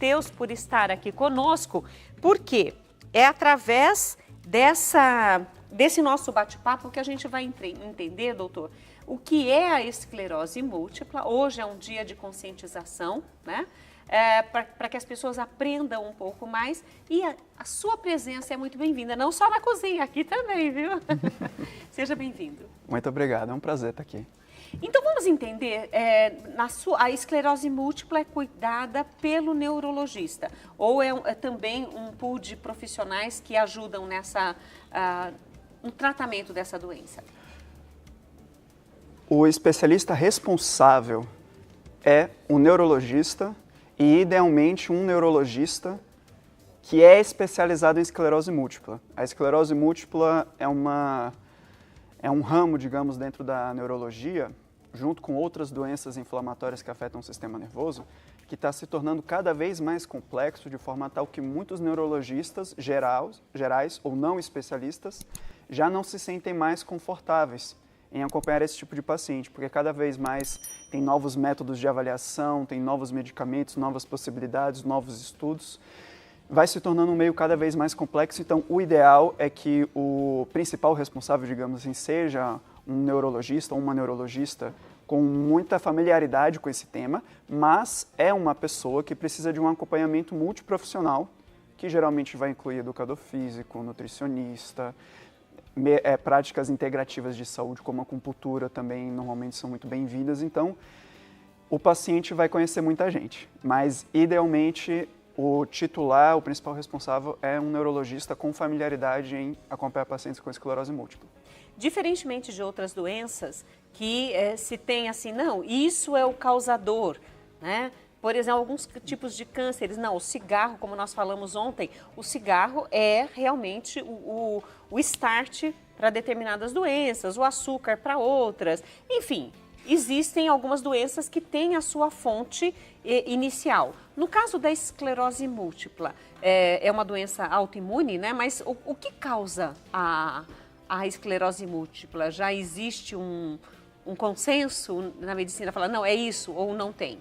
Matheus, por estar aqui conosco, porque é através desse nosso bate-papo que a gente vai entender, doutor, o que é a esclerose múltipla. Hoje é um dia de conscientização, né? Para que as pessoas aprendam um pouco mais, e a sua presença é muito bem-vinda, não só na cozinha, aqui também, viu? Seja bem-vindo. Muito obrigado, é um prazer estar aqui. Então vamos entender, a esclerose múltipla é cuidada pelo neurologista, ou é também um pool de profissionais que ajudam no tratamento dessa doença? O especialista responsável é o neurologista, e idealmente um neurologista que é especializado em esclerose múltipla. A esclerose múltipla é um ramo, digamos, dentro da neurologia, junto com outras doenças inflamatórias que afetam o sistema nervoso, que está se tornando cada vez mais complexo, de forma tal que muitos neurologistas gerais ou não especialistas já não se sentem mais confortáveis em acompanhar esse tipo de paciente, porque cada vez mais tem novos métodos de avaliação, tem novos medicamentos, novas possibilidades, novos estudos. Vai se tornando um meio cada vez mais complexo, então o ideal é que o principal responsável, digamos assim, seja um neurologista ou uma neurologista com muita familiaridade com esse tema, mas é uma pessoa que precisa de um acompanhamento multiprofissional, que geralmente vai incluir educador físico, nutricionista, práticas integrativas de saúde, como a acupuntura também normalmente são muito bem-vindas. Então, o paciente vai conhecer muita gente, mas idealmente o titular, o principal responsável é um neurologista com familiaridade em acompanhar pacientes com esclerose múltipla. Diferentemente de outras doenças que se tem assim, não, isso é o causador, né? Por exemplo, alguns tipos de cânceres, não, o cigarro, como nós falamos ontem, o cigarro é realmente o start para determinadas doenças, o açúcar para outras, enfim, existem algumas doenças que têm a sua fonte inicial. No caso da esclerose múltipla, é uma doença autoimune, né? Mas o que causa a esclerose múltipla? Já existe um consenso na medicina, falar, não, é isso ou não tem?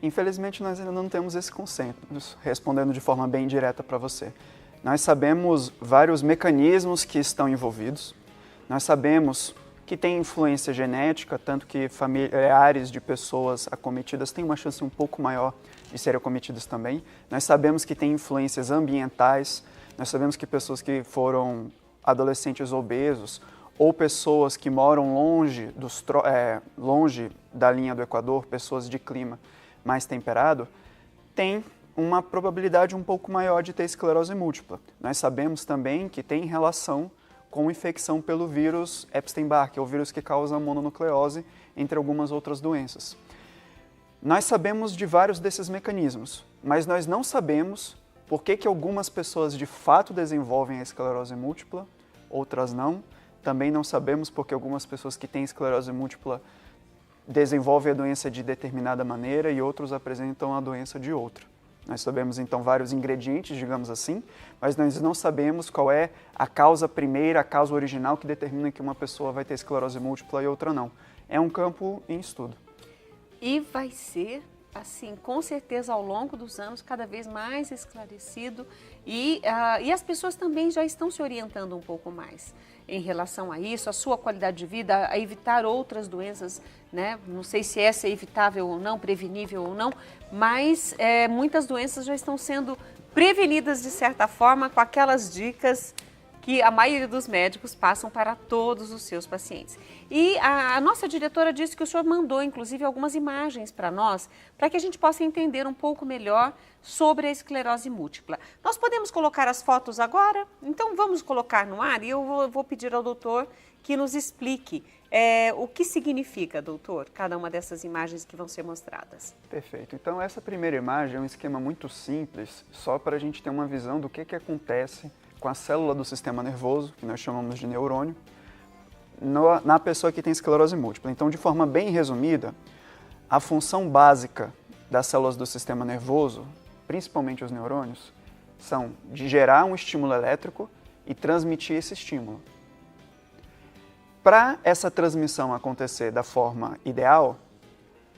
Infelizmente, nós ainda não temos esse consenso, respondendo de forma bem direta para você. Nós sabemos vários mecanismos que estão envolvidos, nós sabemos que tem influência genética, tanto que familiares de pessoas acometidas têm uma chance um pouco maior de serem acometidas também. Nós sabemos que tem influências ambientais, nós sabemos que pessoas que foram adolescentes obesos ou pessoas que moram longe da linha do Equador, pessoas de clima mais temperado, tem uma probabilidade um pouco maior de ter esclerose múltipla. Nós sabemos também que tem relação com infecção pelo vírus Epstein-Barr, que é o vírus que causa mononucleose, entre algumas outras doenças. Nós sabemos de vários desses mecanismos, mas nós não sabemos por que algumas pessoas de fato desenvolvem a esclerose múltipla, outras não. Também não sabemos porque algumas pessoas que têm esclerose múltipla desenvolvem a doença de determinada maneira e outros apresentam a doença de outra. Nós sabemos então vários ingredientes, digamos assim, mas nós não sabemos qual é a causa primeira, a causa original que determina que uma pessoa vai ter esclerose múltipla e outra não. É um campo em estudo. E vai ser, assim, com certeza ao longo dos anos, cada vez mais esclarecido e as pessoas também já estão se orientando um pouco mais em relação a isso, a sua qualidade de vida, a evitar outras doenças, né? Não sei se essa é evitável ou não, prevenível ou não, mas muitas doenças já estão sendo prevenidas de certa forma com aquelas dicas que a maioria dos médicos passam para todos os seus pacientes. E a nossa diretora disse que o senhor mandou, inclusive, algumas imagens para nós, para que a gente possa entender um pouco melhor sobre a esclerose múltipla. Nós podemos colocar as fotos agora? Então vamos colocar no ar e eu vou pedir ao doutor que nos explique o que significa, doutor, cada uma dessas imagens que vão ser mostradas. Perfeito. Então essa primeira imagem é um esquema muito simples, só para a gente ter uma visão do que acontece com a célula do sistema nervoso, que nós chamamos de neurônio, na pessoa que tem esclerose múltipla. Então, de forma bem resumida, a função básica das células do sistema nervoso, principalmente os neurônios, são de gerar um estímulo elétrico e transmitir esse estímulo. Para essa transmissão acontecer da forma ideal,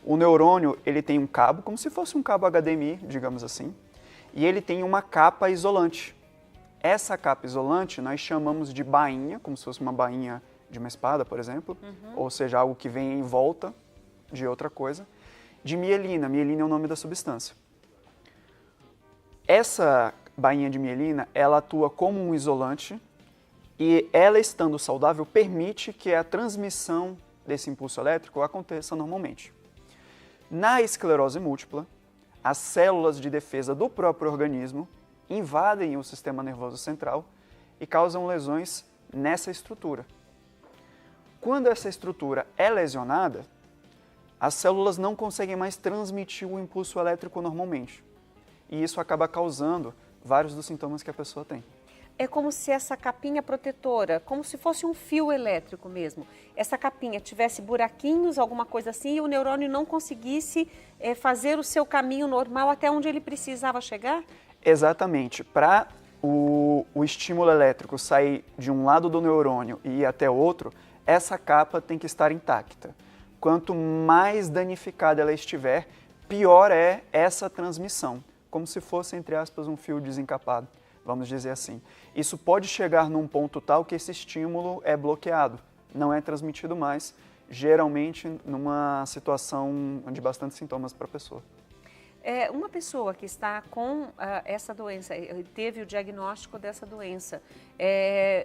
O neurônio, ele tem um cabo, como se fosse um cabo HDMI, digamos assim, e ele tem uma capa isolante. Essa capa isolante nós chamamos de bainha, como se fosse uma bainha de uma espada, por exemplo, ou seja, algo que vem em volta de outra coisa, de mielina. Mielina é o nome da substância. Essa bainha de mielina, ela atua como um isolante e ela, estando saudável, permite que a transmissão desse impulso elétrico aconteça normalmente. Na esclerose múltipla, as células de defesa do próprio organismo invadem o sistema nervoso central e causam lesões nessa estrutura. Quando essa estrutura é lesionada, as células não conseguem mais transmitir o impulso elétrico normalmente. E isso acaba causando vários dos sintomas que a pessoa tem. É como se essa capinha protetora, como se fosse um fio elétrico mesmo, essa capinha tivesse buraquinhos, alguma coisa assim, e o neurônio não conseguisse fazer o seu caminho normal até onde ele precisava chegar? Exatamente. Para o estímulo elétrico sair de um lado do neurônio e ir até o outro, essa capa tem que estar intacta. Quanto mais danificada ela estiver, pior é essa transmissão, como se fosse, entre aspas, um fio desencapado, vamos dizer assim. Isso pode chegar num ponto tal que esse estímulo é bloqueado, não é transmitido mais, geralmente numa situação de bastante sintomas para a pessoa. Uma pessoa que está com essa doença, teve o diagnóstico dessa doença,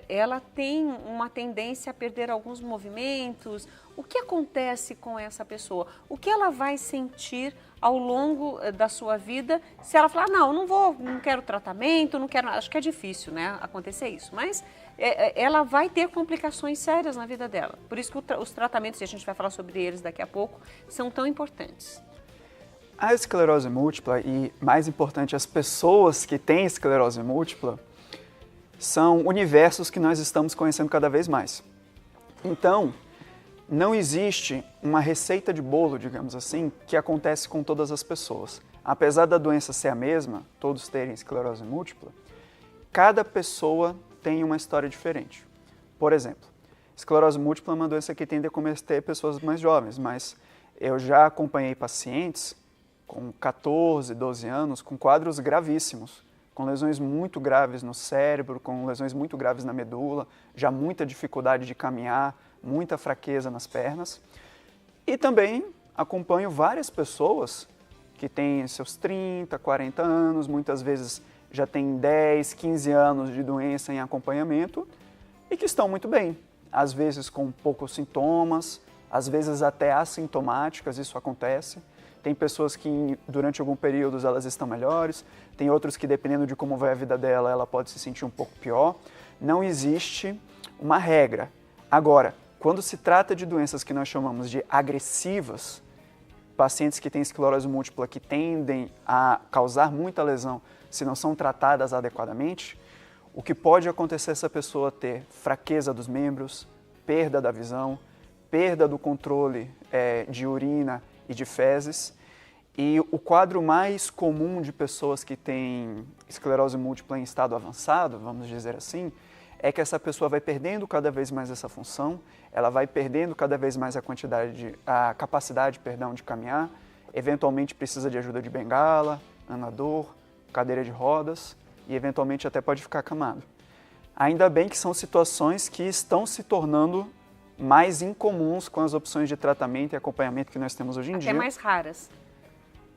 ela tem uma tendência a perder alguns movimentos. O que acontece com essa pessoa? O que ela vai sentir ao longo da sua vida se ela falar, não, não quero tratamento, não quero nada. Acho que é difícil, né, acontecer isso, mas ela vai ter complicações sérias na vida dela. Por isso que os tratamentos, e a gente vai falar sobre eles daqui a pouco, são tão importantes. A esclerose múltipla, e mais importante, as pessoas que têm esclerose múltipla, são universos que nós estamos conhecendo cada vez mais. Então, não existe uma receita de bolo, digamos assim, que acontece com todas as pessoas. Apesar da doença ser a mesma, todos terem esclerose múltipla, cada pessoa tem uma história diferente. Por exemplo, esclerose múltipla é uma doença que tende a cometer pessoas mais jovens, mas eu já acompanhei pacientes com 14, 12 anos, com quadros gravíssimos, com lesões muito graves no cérebro, com lesões muito graves na medula, já muita dificuldade de caminhar, muita fraqueza nas pernas. E também acompanho várias pessoas que têm seus 30, 40 anos, muitas vezes já têm 10, 15 anos de doença em acompanhamento e que estão muito bem, às vezes com poucos sintomas, às vezes até assintomáticas, isso acontece. Tem pessoas que durante algum período elas estão melhores, tem outros que dependendo de como vai a vida dela, ela pode se sentir um pouco pior. Não existe uma regra. Agora, quando se trata de doenças que nós chamamos de agressivas, pacientes que têm esclerose múltipla que tendem a causar muita lesão se não são tratadas adequadamente, o que pode acontecer é essa pessoa ter fraqueza dos membros, perda da visão, perda do controle de urina e de fezes. E o quadro mais comum de pessoas que têm esclerose múltipla em estado avançado, vamos dizer assim, é que essa pessoa vai perdendo cada vez mais essa função, ela vai perdendo cada vez mais a capacidade de caminhar, eventualmente precisa de ajuda de bengala, andador, cadeira de rodas e eventualmente até pode ficar acamado. Ainda bem que são situações que estão se tornando mais incomuns com as opções de tratamento e acompanhamento que nós temos hoje em dia. Até mais raras.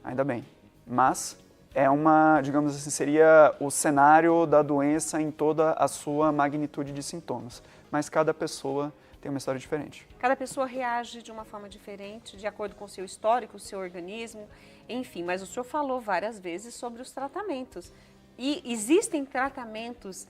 Ainda bem. Mas é uma, digamos assim, seria o cenário da doença em toda a sua magnitude de sintomas. Mas cada pessoa tem uma história diferente. Cada pessoa reage de uma forma diferente, de acordo com o seu histórico, o seu organismo, enfim. Mas o senhor falou várias vezes sobre os tratamentos. E existem tratamentos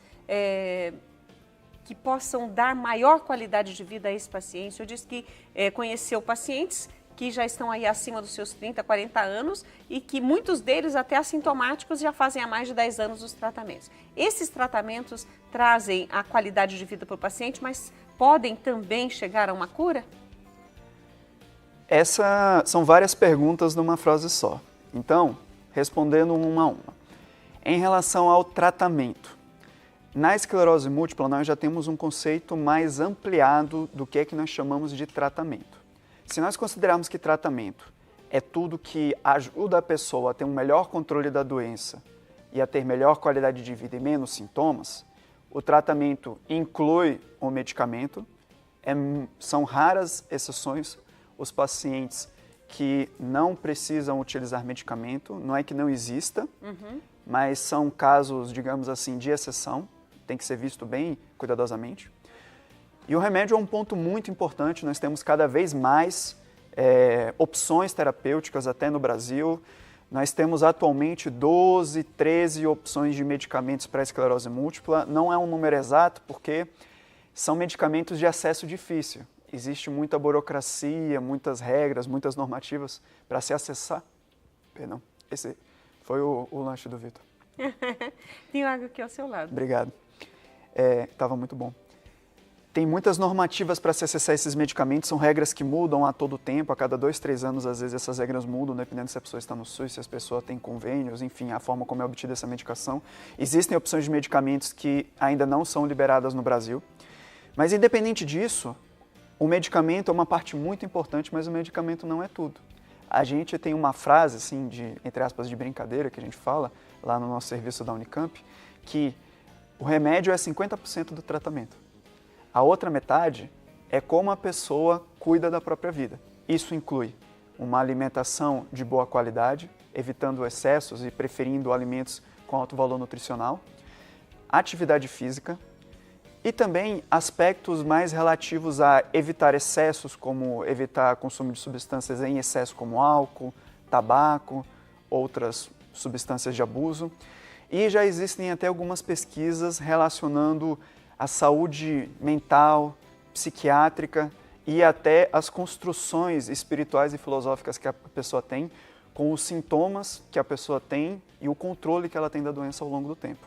que possam dar maior qualidade de vida a esse paciente. O senhor disse que conheceu pacientes que já estão aí acima dos seus 30, 40 anos e que muitos deles, até assintomáticos, já fazem há mais de 10 anos os tratamentos. Esses tratamentos trazem a qualidade de vida para o paciente, mas podem também chegar a uma cura? São várias perguntas numa frase só. Então, respondendo uma a uma. Em relação ao tratamento, na esclerose múltipla nós já temos um conceito mais ampliado do que é que nós chamamos de tratamento. Se nós considerarmos que tratamento é tudo que ajuda a pessoa a ter um melhor controle da doença e a ter melhor qualidade de vida e menos sintomas, o tratamento inclui o medicamento. São raras exceções os pacientes que não precisam utilizar medicamento, não é que não exista, mas são casos, digamos assim, de exceção, tem que ser visto bem cuidadosamente. E o remédio é um ponto muito importante, nós temos cada vez mais opções terapêuticas até no Brasil. Nós temos atualmente 12, 13 opções de medicamentos para a esclerose múltipla. Não é um número exato porque são medicamentos de acesso difícil. Existe muita burocracia, muitas regras, muitas normativas para se acessar. Perdão, esse foi o lanche do Vitor. Tem água aqui ao seu lado. Obrigado. Estava muito bom. Tem muitas normativas para se acessar esses medicamentos, são regras que mudam a todo tempo, a cada 2, 3 anos, às vezes essas regras mudam, dependendo se a pessoa está no SUS, se a pessoa tem convênios, enfim, a forma como é obtida essa medicação. Existem opções de medicamentos que ainda não são liberadas no Brasil, mas independente disso, o medicamento é uma parte muito importante, mas o medicamento não é tudo. A gente tem uma frase, assim, entre aspas, de brincadeira, que a gente fala lá no nosso serviço da Unicamp, que o remédio é 50% do tratamento. A outra metade é como a pessoa cuida da própria vida. Isso inclui uma alimentação de boa qualidade, evitando excessos e preferindo alimentos com alto valor nutricional, atividade física e também aspectos mais relativos a evitar excessos, como evitar consumo de substâncias em excesso como álcool, tabaco, outras substâncias de abuso. E já existem até algumas pesquisas relacionando a saúde mental, psiquiátrica e até as construções espirituais e filosóficas que a pessoa tem com os sintomas que a pessoa tem e o controle que ela tem da doença ao longo do tempo.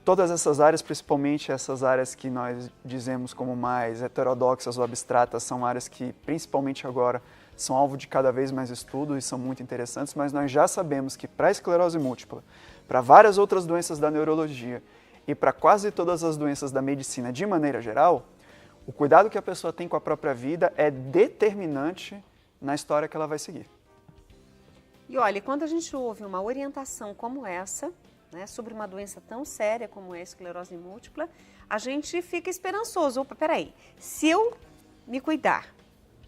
Todas essas áreas, principalmente essas áreas que nós dizemos como mais heterodoxas ou abstratas, são áreas que, principalmente agora, são alvo de cada vez mais estudo e são muito interessantes, mas nós já sabemos que para a esclerose múltipla, para várias outras doenças da neurologia e para quase todas as doenças da medicina de maneira geral, o cuidado que a pessoa tem com a própria vida é determinante na história que ela vai seguir. E olha, quando a gente ouve uma orientação como essa, né, sobre uma doença tão séria como é a esclerose múltipla, a gente fica esperançoso. Opa, peraí, se eu me cuidar,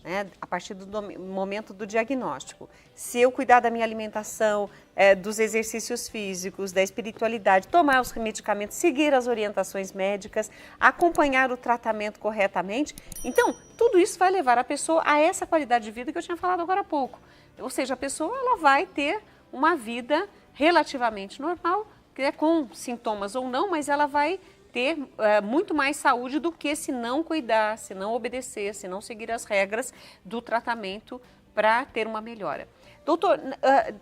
né, a partir do momento do diagnóstico, se eu cuidar da minha alimentação, dos exercícios físicos, da espiritualidade, tomar os medicamentos, seguir as orientações médicas, acompanhar o tratamento corretamente, então tudo isso vai levar a pessoa a essa qualidade de vida que eu tinha falado agora há pouco. Ou seja, a pessoa ela vai ter uma vida relativamente normal, com sintomas ou não, mas ela vai ter muito mais saúde do que se não cuidar, se não obedecer, se não seguir as regras do tratamento para ter uma melhora. Doutor,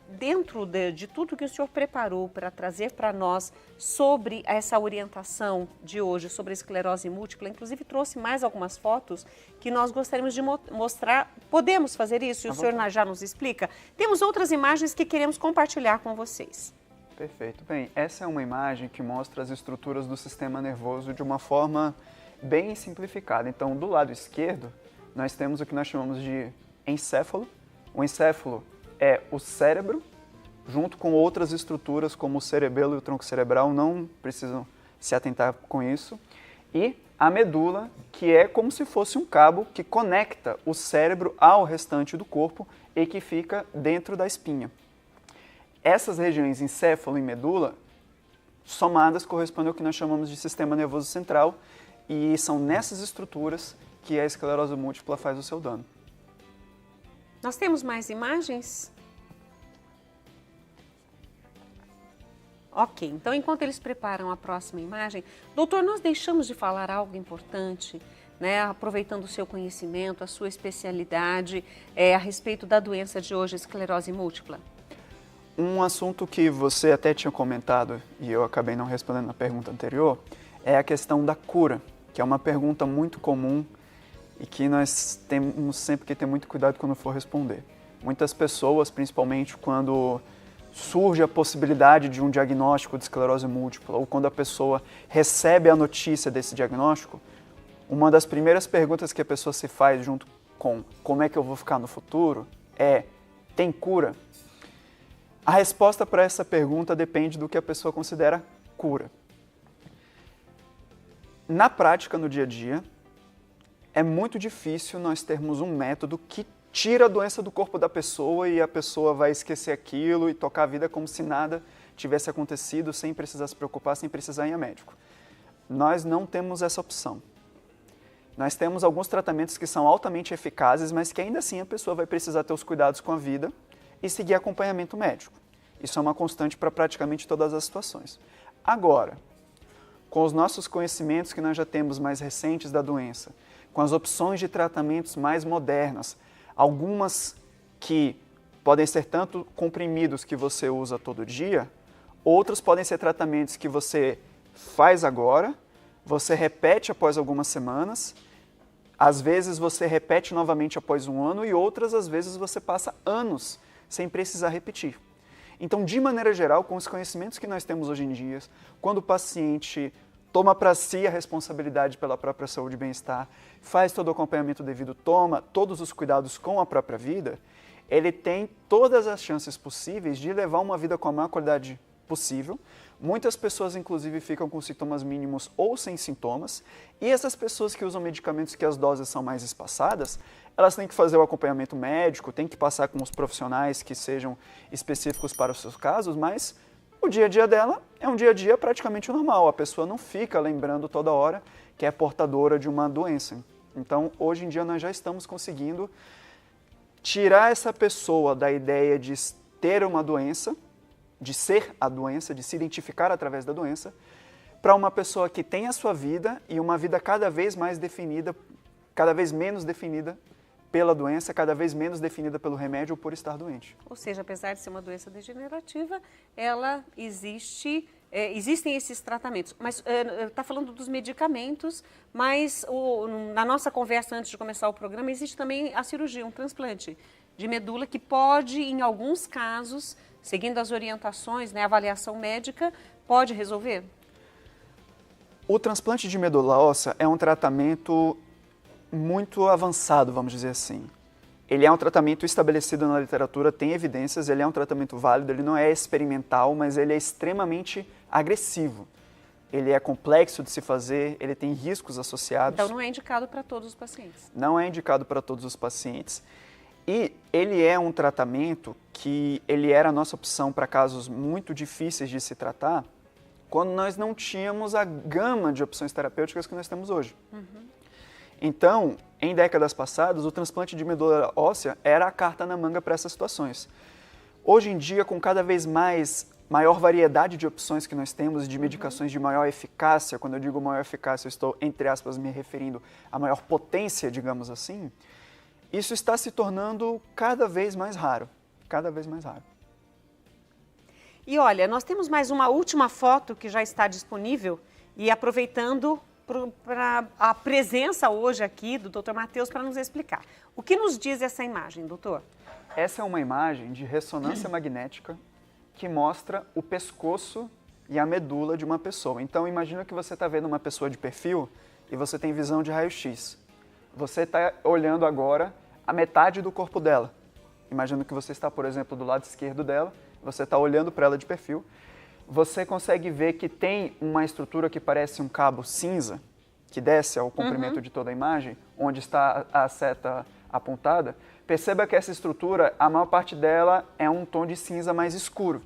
dentro de tudo que o senhor preparou para trazer para nós sobre essa orientação de hoje, sobre a esclerose múltipla, inclusive trouxe mais algumas fotos que nós gostaríamos de mostrar. Podemos fazer isso? E o senhor já nos explica? Temos outras imagens que queremos compartilhar com vocês. Perfeito. Bem, essa é uma imagem que mostra as estruturas do sistema nervoso de uma forma bem simplificada. Então, do lado esquerdo, nós temos o que nós chamamos de encéfalo. O encéfalo é o cérebro, junto com outras estruturas como o cerebelo e o tronco cerebral, não precisam se atentar com isso. E a medula, que é como se fosse um cabo que conecta o cérebro ao restante do corpo e que fica dentro da espinha. Essas regiões, encéfalo e medula, somadas correspondem ao que nós chamamos de sistema nervoso central e são nessas estruturas que a esclerose múltipla faz o seu dano. Nós temos mais imagens? Ok, então enquanto eles preparam a próxima imagem, doutor, nós deixamos de falar algo importante, né, aproveitando o seu conhecimento, a sua especialidade a respeito da doença de hoje, esclerose múltipla? Um assunto que você até tinha comentado e eu acabei não respondendo na pergunta anterior é a questão da cura, que é uma pergunta muito comum e que nós temos sempre que ter muito cuidado quando for responder. Muitas pessoas, principalmente quando surge a possibilidade de um diagnóstico de esclerose múltipla ou quando a pessoa recebe a notícia desse diagnóstico, uma das primeiras perguntas que a pessoa se faz junto com como é que eu vou ficar no futuro é: Tem cura? A resposta para essa pergunta depende do que a pessoa considera cura. Na prática, no dia a dia, é muito difícil nós termos um método que tira a doença do corpo da pessoa e a pessoa vai esquecer aquilo e tocar a vida como se nada tivesse acontecido, sem precisar se preocupar, sem precisar ir a médico. Nós não temos essa opção. Nós temos alguns tratamentos que são altamente eficazes, mas que ainda assim a pessoa vai precisar ter os cuidados com a vida e seguir acompanhamento médico. Isso é uma constante para praticamente todas as situações. Agora, com os nossos conhecimentos que nós já temos mais recentes da doença, com as opções de tratamentos mais modernas, algumas que podem ser tanto comprimidos que você usa todo dia, outros podem ser tratamentos que você faz agora, você repete após algumas semanas, às vezes você repete novamente após um ano e outras, às vezes, você passa anos sem precisar repetir. Então, de maneira geral, com os conhecimentos que nós temos hoje em dia, quando o paciente toma para si a responsabilidade pela própria saúde e bem-estar, faz todo o acompanhamento devido, toma todos os cuidados com a própria vida, ele tem todas as chances possíveis de levar uma vida com a maior qualidade possível. Muitas pessoas, inclusive, ficam com sintomas mínimos ou sem sintomas, e essas pessoas que usam medicamentos que as doses são mais espaçadas, elas têm que fazer o acompanhamento médico, têm que passar com os profissionais que sejam específicos para os seus casos, mas o dia a dia dela é um dia a dia praticamente normal. A pessoa não fica lembrando toda hora que é portadora de uma doença. Então, hoje em dia, nós já estamos conseguindo tirar essa pessoa da ideia de ter uma doença, de ser a doença, de se identificar através da doença, para uma pessoa que tem a sua vida e uma vida cada vez mais definida, cada vez menos definida pela doença, cada vez menos definida pelo remédio ou por estar doente. Ou seja, apesar de ser uma doença degenerativa, ela existem esses tratamentos. Mas está falando dos medicamentos, mas na nossa conversa antes de começar o programa, existe também a cirurgia, um transplante de medula que pode, em alguns casos, seguindo as orientações, né, a avaliação médica, pode resolver? O transplante de medula óssea é um tratamento muito avançado, vamos dizer assim. Ele é um tratamento estabelecido na literatura, tem evidências, ele é um tratamento válido, ele não é experimental, mas ele é extremamente agressivo. Ele é complexo de se fazer, ele tem riscos associados. Então não é indicado para todos os pacientes? Não é indicado para todos os pacientes. E ele é um tratamento que ele era a nossa opção para casos muito difíceis de se tratar, quando nós não tínhamos a gama de opções terapêuticas que nós temos hoje. Então, em décadas passadas, o transplante de medula óssea era a carta na manga para essas situações. Hoje em dia, com cada vez maior variedade de opções que nós temos, de medicações de maior eficácia, quando eu digo maior eficácia, eu estou, entre aspas, me referindo à maior potência, digamos assim, isso está se tornando cada vez mais raro, cada vez mais raro. E olha, nós temos mais uma última foto que já está disponível e aproveitando para a presença hoje aqui do Dr. Matheus para nos explicar. O que nos diz essa imagem, doutor? Essa é uma imagem de ressonância magnética que mostra o pescoço e a medula de uma pessoa. Então, imagina que você está vendo uma pessoa de perfil e você tem visão de raio-x. Você está olhando agora a metade do corpo dela. Imagina que você está, por exemplo, do lado esquerdo dela, você está olhando para ela de perfil. Você consegue ver que tem uma estrutura que parece um cabo cinza, que desce ao comprimento de toda a imagem, onde está a seta apontada. Perceba que essa estrutura, a maior parte dela é um tom de cinza mais escuro,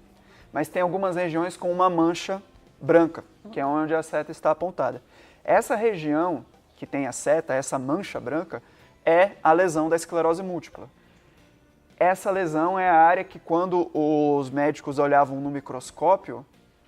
mas tem algumas regiões com uma mancha branca, que é onde a seta está apontada. Essa região que tem a seta, essa mancha branca, é a lesão da esclerose múltipla. Essa lesão é a área que, quando os médicos olhavam no microscópio,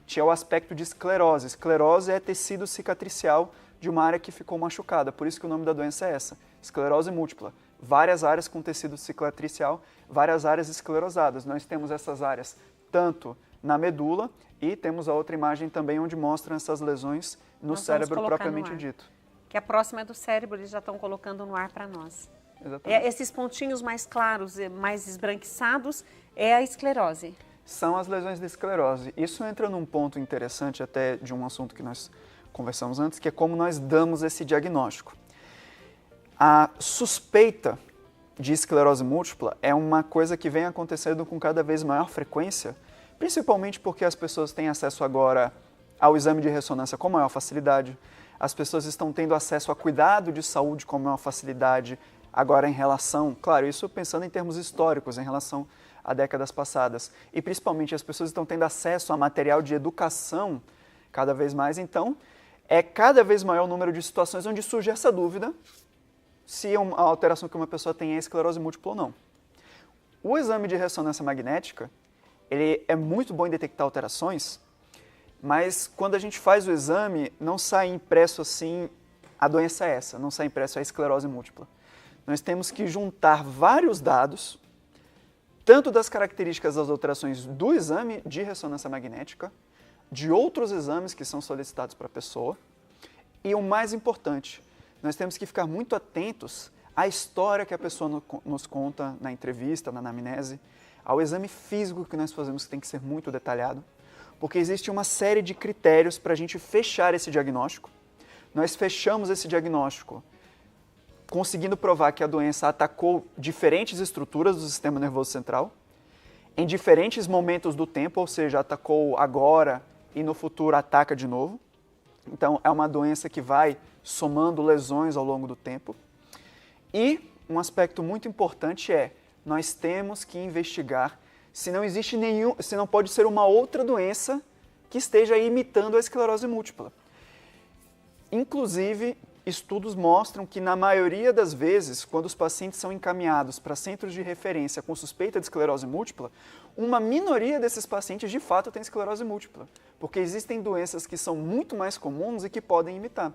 tinha o aspecto de esclerose. Esclerose é tecido cicatricial de uma área que ficou machucada, por isso que o nome da doença é essa, esclerose múltipla. Várias áreas com tecido cicatricial, várias áreas esclerosadas. Nós temos essas áreas tanto na medula e temos a outra imagem também onde mostram essas lesões no cérebro propriamente dito. Que a próxima é do cérebro, eles já estão colocando no ar para nós. Exatamente. Esses pontinhos mais claros, mais esbranquiçados, é a esclerose. São as lesões da esclerose. Isso entra num ponto interessante até de um assunto que nós conversamos antes, que é como nós damos esse diagnóstico. A suspeita de esclerose múltipla é uma coisa que vem acontecendo com cada vez maior frequência, principalmente porque as pessoas têm acesso agora ao exame de ressonância com maior facilidade, as pessoas estão tendo acesso a cuidado de saúde com maior facilidade, agora em relação, claro, isso pensando em termos históricos, em relação a décadas passadas, e principalmente as pessoas estão tendo acesso a material de educação cada vez mais, então é cada vez maior o número de situações onde surge essa dúvida se a alteração que uma pessoa tem é esclerose múltipla ou não. O exame de ressonância magnética, ele é muito bom em detectar alterações, mas quando a gente faz o exame, não sai impresso assim, a doença é essa, não sai impresso a esclerose múltipla. Nós temos que juntar vários dados, tanto das características das alterações do exame de ressonância magnética, de outros exames que são solicitados para a pessoa, e o mais importante, nós temos que ficar muito atentos à história que a pessoa nos conta na entrevista, na anamnese, ao exame físico que nós fazemos, que tem que ser muito detalhado, porque existe uma série de critérios para a gente fechar esse diagnóstico. Nós fechamos esse diagnóstico conseguindo provar que a doença atacou diferentes estruturas do sistema nervoso central, em diferentes momentos do tempo, ou seja, atacou agora e no futuro ataca de novo. Então, é uma doença que vai somando lesões ao longo do tempo. E um aspecto muito importante é, nós temos que investigar se não existe se não pode ser uma outra doença que esteja imitando a esclerose múltipla. Inclusive, estudos mostram que na maioria das vezes, quando os pacientes são encaminhados para centros de referência com suspeita de esclerose múltipla, uma minoria desses pacientes de fato tem esclerose múltipla, porque existem doenças que são muito mais comuns e que podem imitar,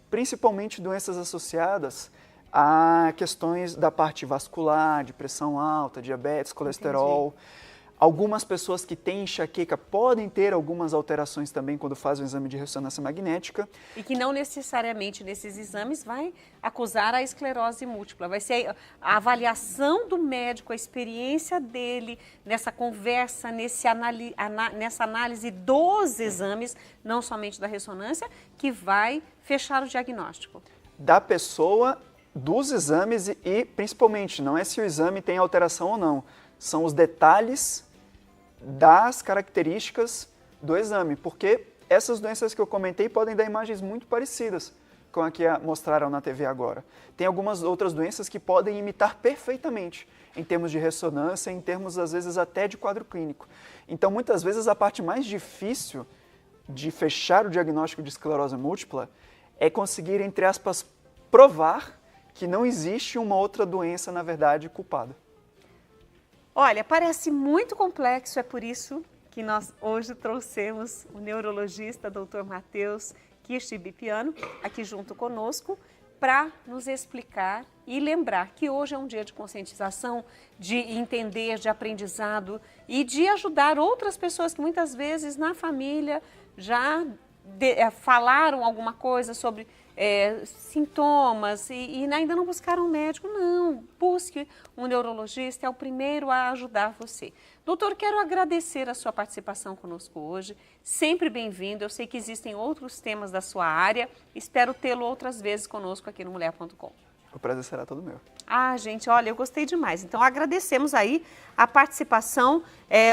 principalmente doenças associadas a questões da parte vascular, de pressão alta, diabetes, colesterol. Entendi. Algumas pessoas que têm enxaqueca podem ter algumas alterações também quando fazem o exame de ressonância magnética. E que não necessariamente nesses exames vai acusar a esclerose múltipla. Vai ser a avaliação do médico, a experiência dele nessa conversa, nessa análise dos exames, não somente da ressonância, que vai fechar o diagnóstico. Da pessoa, dos exames e principalmente, não é se o exame tem alteração ou não, são os detalhes das características do exame, porque essas doenças que eu comentei podem dar imagens muito parecidas com a que mostraram na TV agora. Tem algumas outras doenças que podem imitar perfeitamente em termos de ressonância, em termos, às vezes, até de quadro clínico. Então, muitas vezes, a parte mais difícil de fechar o diagnóstico de esclerose múltipla é conseguir, entre aspas, provar que não existe uma outra doença, na verdade, culpada. Olha, parece muito complexo, é por isso que nós hoje trouxemos o neurologista Dr. Matheus Kirsch-Ibipiano aqui junto conosco para nos explicar e lembrar que hoje é um dia de conscientização, de entender, de aprendizado e de ajudar outras pessoas que muitas vezes na família já falaram alguma coisa sobre sintomas e ainda não buscaram um médico. Não, busque um neurologista, é o primeiro a ajudar você. Doutor, quero agradecer a sua participação conosco hoje, sempre bem-vindo. Eu sei que existem outros temas da sua área, espero tê-lo outras vezes conosco aqui no Mulher.com. O prazer será todo meu. Ah, gente, olha, eu gostei demais. Então, agradecemos aí a participação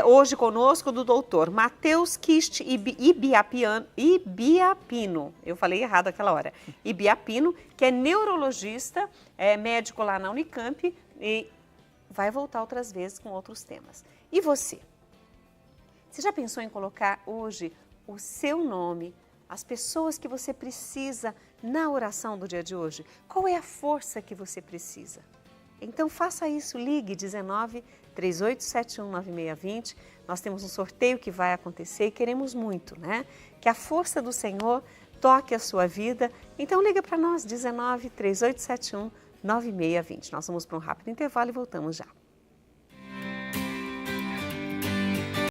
hoje conosco do doutor Matheus Kirsch-Ibiapino. Eu falei errado aquela hora. Ibiapino, que é neurologista, médico lá na Unicamp e vai voltar outras vezes com outros temas. E você? Você já pensou em colocar hoje o seu nome, as pessoas que você precisa na oração do dia de hoje? Qual é a força que você precisa? Então faça isso, ligue 19 3871 9620. Nós temos um sorteio que vai acontecer e queremos muito, né? Que a força do Senhor toque a sua vida. Então liga para nós, 19 3871 9620. Nós vamos para um rápido intervalo e voltamos já.